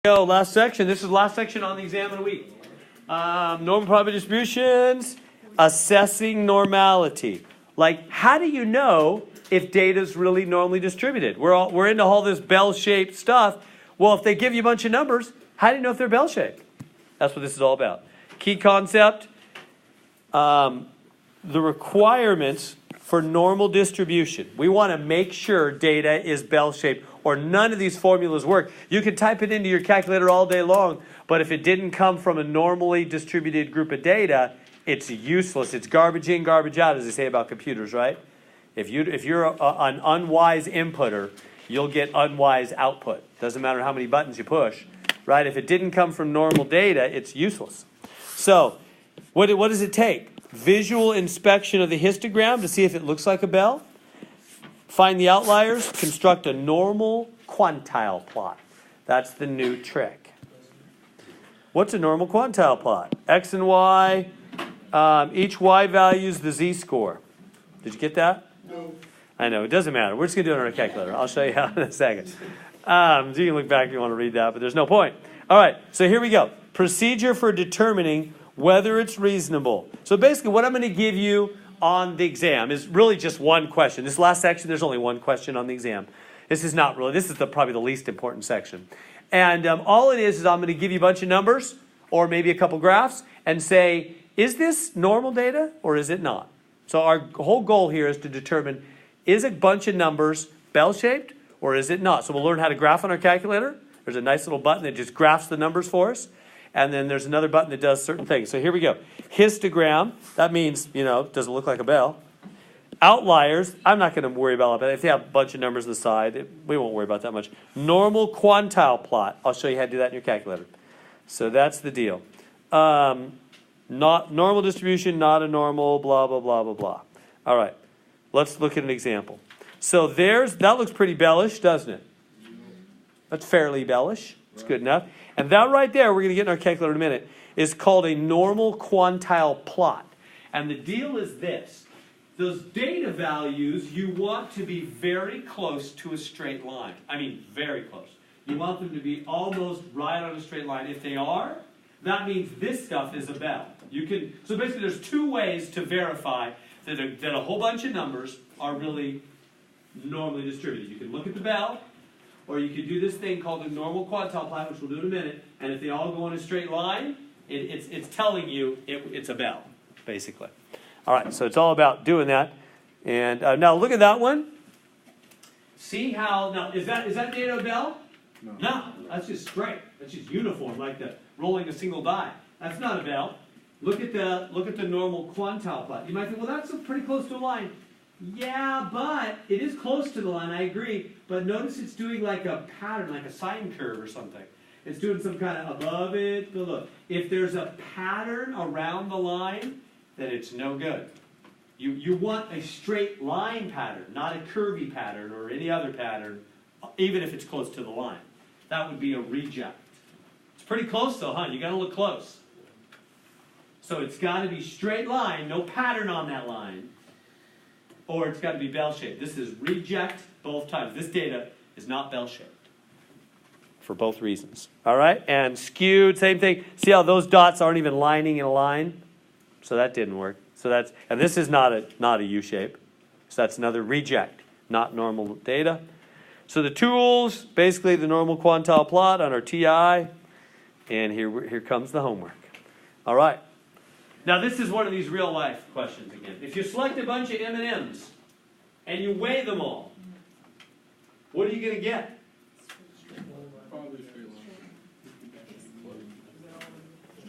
Go, last section. This is the last section on the exam of the week. Normal probability distributions, assessing normality. Like, how do you know if data is really normally distributed? We're into all this bell-shaped stuff. Well, if they give you a bunch of numbers, how do you know if they're bell-shaped? That's what this is all about. Key concept, the requirements for normal distribution. We want to make sure data is bell-shaped, or none of these formulas work. You can type it into your calculator all day long, but if it didn't come from a normally distributed group of data, it's useless. It's garbage in, garbage out, as they say about computers, right? If you're an unwise inputter, you'll get unwise output. Doesn't matter how many buttons you push, right? If it didn't come from normal data, it's useless. So, what does it take? Visual inspection of the histogram to see if it looks like a bell. Find the outliers. Construct a normal quantile plot. That's the new trick. What's a normal quantile plot? X and Y. Each Y value is the z-score. Did you get that? No. I know. It doesn't matter. We're just going to do it on our calculator. I'll show you how in a second. So you can look back if you want to read that, but there's no point. All right. So here we go. Procedure for determining whether it's reasonable. So basically what I'm going to give you on the exam is really just one question. This last section, there's only one question on the exam. This is probably the least important section. And all it is I'm going to give you a bunch of numbers or maybe a couple graphs and say, is this normal data or is it not? So our whole goal here is to determine, is a bunch of numbers bell-shaped or is it not? So we'll learn how to graph on our calculator. There's a nice little button that just graphs the numbers for us. And then there's another button that does certain things. So here we go. Histogram, that means, does it look like a bell? Outliers, I'm not going to worry about that. If they have a bunch of numbers on the side, we won't worry about that much. Normal quantile plot, I'll show you how to do that in your calculator. So that's the deal. Not normal distribution, not a normal, blah, blah, blah, blah, blah. All right, let's look at an example. So that looks pretty bellish, doesn't it? That's fairly bellish. It's good enough. And that right there, we're going to get in our calculator in a minute, is called a normal quantile plot. And the deal is this. Those data values, you want to be very close to a straight line. I mean, very close. You want them to be almost right on a straight line. If they are, that means this stuff is a bell. So basically, there's two ways to verify that a whole bunch of numbers are really normally distributed. You can look at the bell, or you could do this thing called a normal quantile plot, which we'll do in a minute. And if they all go in a straight line, it's telling you it's a bell, basically. All right, so it's all about doing that. And now look at that one. See how, now is that data a bell? No, that's just straight. That's just uniform, like the rolling a single die. That's not a bell. Look at the normal quantile plot. You might think, well, that's pretty close to a line. Yeah, but it is close to the line, I agree. But notice it's doing like a pattern, like a sine curve or something. It's doing some kind of above it, below. If there's a pattern around the line, then it's no good. You want a straight line pattern, not a curvy pattern or any other pattern, even if it's close to the line. That would be a reject. It's pretty close though, huh? You got to look close. So it's got to be straight line, no pattern on that line. Or it's got to be bell-shaped. This is reject both times. This data is not bell-shaped for both reasons. All right? And skewed, same thing. See how those dots aren't even lining in a line? So that didn't work. And this is not a U-shape. So that's another reject, not normal data. So the tools, basically the normal quantile plot on our TI. And here comes the homework. All right. Now this is one of these real life questions again. If you select a bunch of M&Ms and you weigh them all, what are you going to get?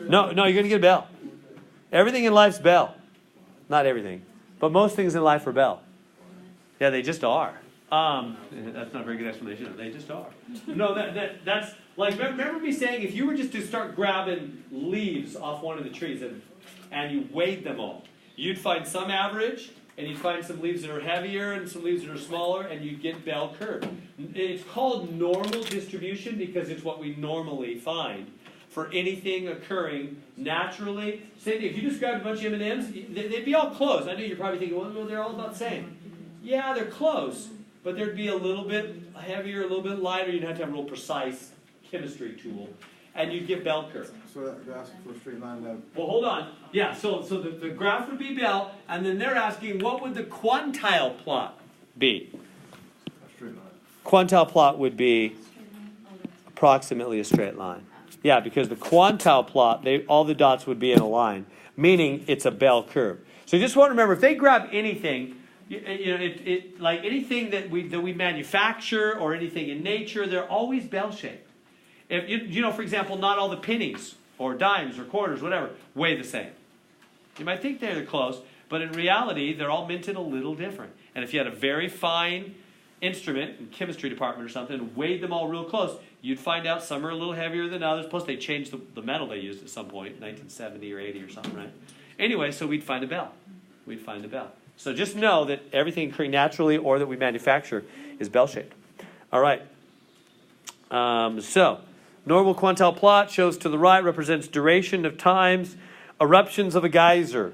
No, you're going to get a bell. Everything in life's bell. Not everything. But most things in life are bell. Yeah, they just are. That's not a very good explanation. They just are. No, that's like, remember me saying if you were just to start grabbing leaves off one of the trees and you weighed them all, you'd find some average, and you'd find some leaves that are heavier and some leaves that are smaller, and you'd get bell curve. It's called normal distribution because it's what we normally find for anything occurring naturally. Same thing, if you just grabbed a bunch of M&Ms, they'd be all close. I know you're probably thinking, well, they're all about the same. Yeah, they're close, but there'd be a little bit heavier, a little bit lighter. You'd have to have real precise chemistry tool, and you'd get bell curve. So they're asking for a straight line now. Well, hold on. Yeah, so the graph would be bell, and then they're asking what would the quantile plot be? A straight line. Quantile plot would be approximately a straight line. Yeah, because the quantile plot, all the dots would be in a line, meaning it's a bell curve. So you just want to remember, if they grab anything, like anything that we manufacture or anything in nature, they're always bell-shaped. If for example, not all the pennies or dimes or quarters, whatever, weigh the same. You might think they're close, but in reality, they're all minted a little different. And if you had a very fine instrument in chemistry department or something and weighed them all real close, you'd find out some are a little heavier than others. Plus, they changed the metal they used at some point, 1970 or 80 or something, right? Anyway, so we'd find a bell. We'd find a bell. So just know that everything occurring naturally or that we manufacture is bell-shaped. All right. So normal quantile plot shows to the right represents duration of times, eruptions of a geyser,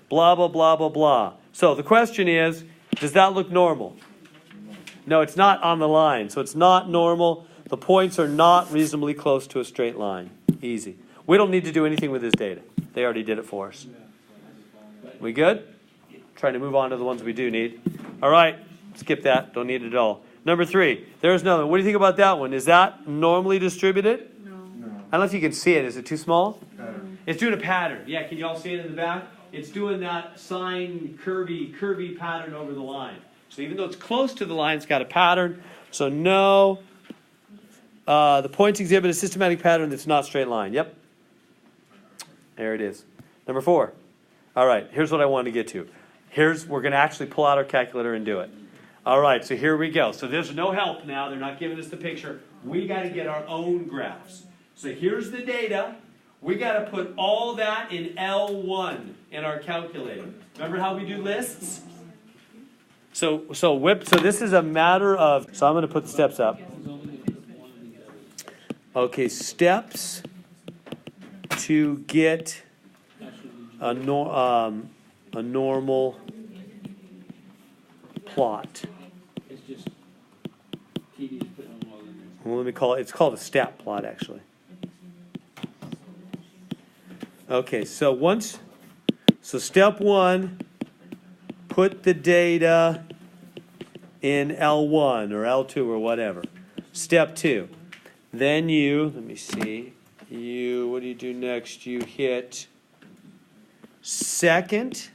blah, blah, blah, blah, blah. So the question is, does that look normal? No, it's not on the line. So it's not normal. The points are not reasonably close to a straight line. Easy. We don't need to do anything with this data. They already did it for us. We good? Trying to move on to the ones we do need. All right. Skip that. Don't need it at all. Number 3. There's another one. What do you think about that one? Is that normally distributed? No. I don't know if you can see it. Is it too small? Pattern. It's doing a pattern. Yeah, can you all see it in the back? It's doing that sine curvy pattern over the line. So even though it's close to the line, it's got a pattern. So no. The points exhibit a systematic pattern that's not straight line. Yep. There it is. Number 4. All right, here's what I wanted to get to. We're going to actually pull out our calculator and do it. All right, so here we go. So there's no help now. They're not giving us the picture. We got to get our own graphs. So here's the data. We got to put all that in L1 in our calculator. Remember how we do lists? So this is a matter of, so I'm going to put the steps up. Okay, steps to get a normal plot. It's just tedious putting them all in there. Well, let me call it. It's called a stat plot, actually. Okay, so step 1, put the data in L1 or L2 or whatever. Step 2, then let me see. What do you do next? You hit second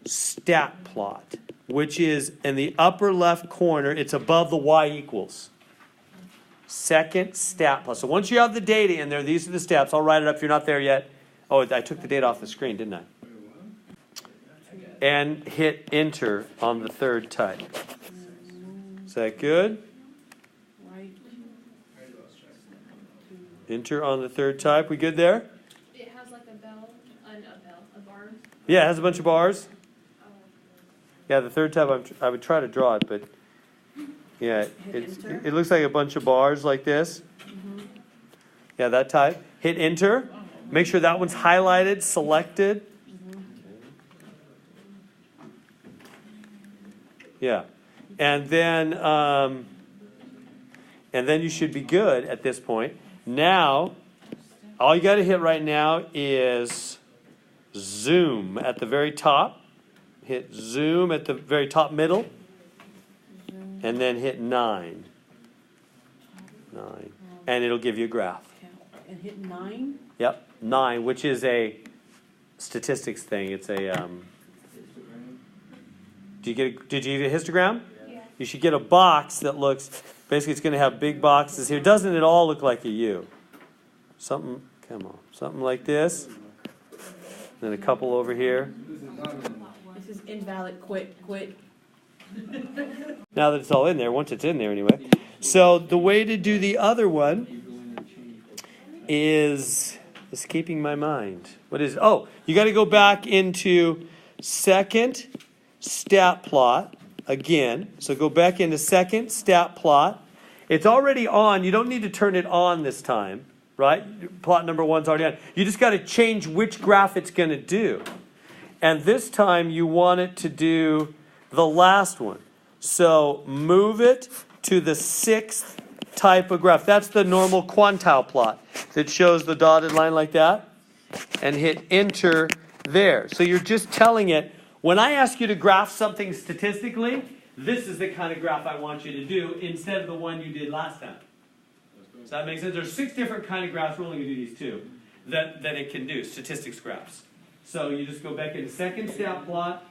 stat plot, which is in the upper left corner. It's above the y equals. Second stat plot. So once you have the data in there, these are the steps. I'll write it up if you're not there yet. Oh, I took the data off the screen, didn't I? And hit enter on the third type. Is that good? Enter on the third type. We good there? It has like a bar. Yeah, it has a bunch of bars. Yeah, the third type, I would try to draw it, but yeah, it looks like a bunch of bars like this. Yeah, that type. Hit enter. Make sure that one's highlighted, selected. Yeah, and then you should be good at this point. Now, all you got to hit right now is zoom at the very top. Hit zoom at the very top middle. And then hit 9. 9. And it'll give you a graph. And hit 9? Yep, 9, which is a statistics thing. It's a... Did you get a histogram? Yeah. You should get a box that looks... Basically, it's going to have big boxes here. Doesn't it all look like a U? Something like this. Then a couple over here. This is invalid. Quit. Now that it's all in there, once it's in there anyway. So the way to do the other one is escaping my mind. What is it? Oh, you got to go back into second stat plot again. So go back into second stat plot. It's already on. You don't need to turn it on this time, right? Plot number 1's already on. You just got to change which graph it's going to do. And this time you want it to do the last one. So move it to the 6th type of graph. That's the normal quantile plot that shows the dotted line like that, and hit enter there. So you're just telling it, when I ask you to graph something statistically, this is the kind of graph I want you to do instead of the one you did last time. Does that make sense? There's 6 different kind of graphs. We're only going to do these 2 that it can do, statistics graphs. So you just go back into second stat plot,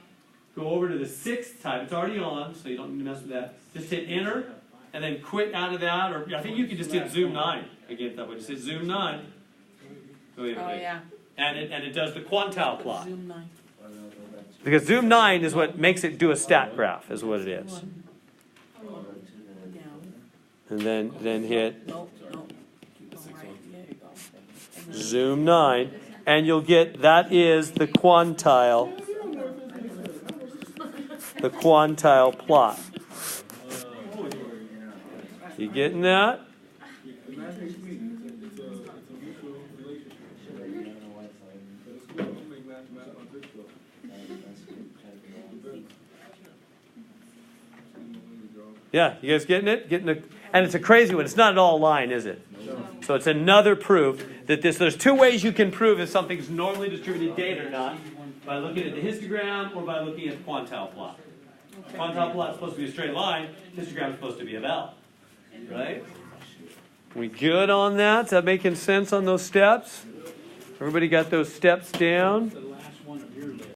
go over to the 6th type. It's already on, so you don't need to mess with that. Just hit enter, and then quit out of that. Or I think you can just hit zoom 9 again that way. Just hit zoom 9. Oh, yeah. And it does the quantile plot. Zoom 9. Because zoom 9 is what makes it do a stat graph, is what it is. Down. And then hit Nope, nope. Keep going right. There you go. And then- zoom 9, and you'll get, that is the quantile plot. You getting that? Yeah, you guys getting it? And it's a crazy one. It's not at all a line, is it? So it's another proof that there's 2 ways you can prove if something's normally distributed data or not. By looking at the histogram or by looking at the quantile plot. Quantile plot is supposed to be a straight line. Histogram is supposed to be a bell. Right? We good on that? Is that making sense on those steps? Everybody got those steps down?